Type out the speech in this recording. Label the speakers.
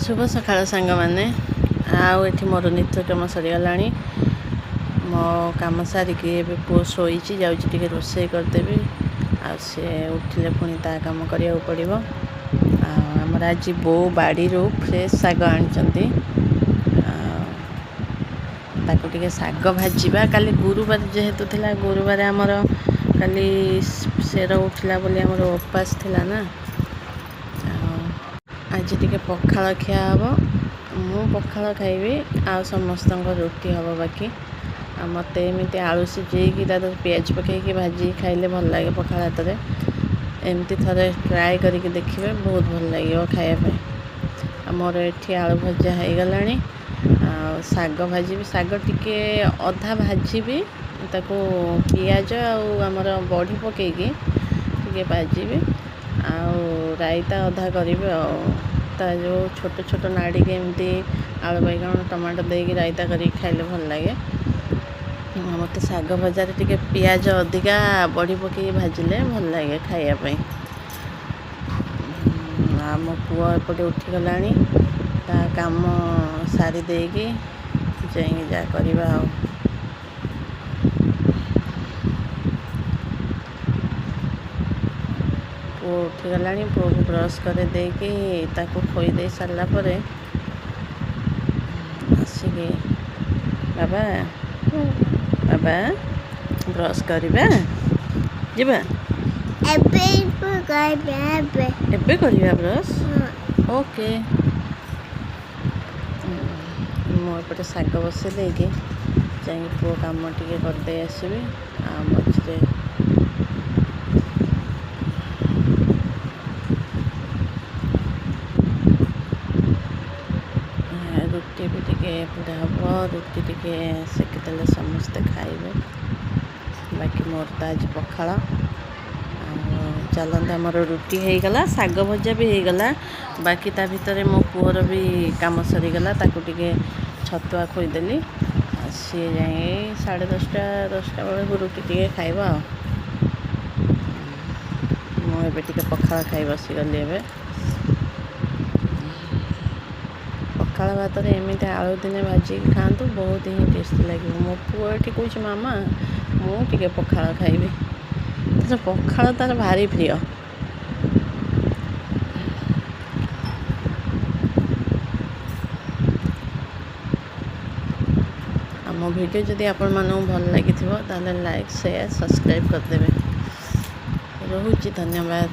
Speaker 1: शुभ सकाळ सांग मैंने आठ मोर नित्यक्रम सरीगला मो कम सारिकी पुओ शोई जाऊँगी रोषे करदेवी सी उठिले पुणी ता कम करा पड़ो आमर आज बो बाड़ी फ्रेश शाग आनी शाग भाजवा काली गुरुवार जेहेतु थिला गुरुवार आमर काली शेर उठला बोली आमर उपास थिला ना आज टिके पखाल खिया हम मु पखाल खाइबी आ समस्त रुटी हम बाकी मत एमती आलू सिझेकी पियाज पकईकी भाजी खाइले भल लगे पखाल हाथ में एमती थे ट्राए करके देखिए बहुत भल लगे खायापी मोर ये आलू भजा हो गला शाग भाजी शाग टिके अधा भाजी पियाज आमर बड़ी पकईकी टिके भाजी रायता अधा करी जो छोट छोट नाड़ी के एमती आलू बैगण टमाटो देकी रायता कर खाइले भल लगे मत शाग भजार टिके पियाज अधिका बड़ी पकई भाजिले भल लगे खायापी मो पुआ एपटे उठीगला काम सारी देकी जाइए जा करवा पुओ उठीगला पुओ को ब्रश कर देकी खोई दे सारा पर आसिकी बाबा बाबा ब्रश करवा जीवा एबे करवा ब्रश ओके मुझे शाग बसई देकी जाइए पुओ कम टे करदे आसबि मझे रुटी भी टिके पूरा हम रुटी टिके सेकिदेले समस्ते खाइबे बाकी मोर तो आज पखाल चलते आमर रुटी हो गला शाग भजा भी हो गला बाकी ता भितर मो पुअर भी काम सरीगला टे छतुआ खोईदेली सी जाए 10:30 बेलू रुटी टे खाइब मुझे टे पखाल खाई बसीगली ए पखाल भात एमती आलू दिने भाजी खातु बहुत ही टेस्टी लगे मो पुओ ये कौच मामा मुझे पखाल खाइबी पखाल तार भारी प्रिय आम वीडियो जदि आपण मानू भल लगी लाइक शेयर सब्सक्राइब करदे रोची धन्यवाद।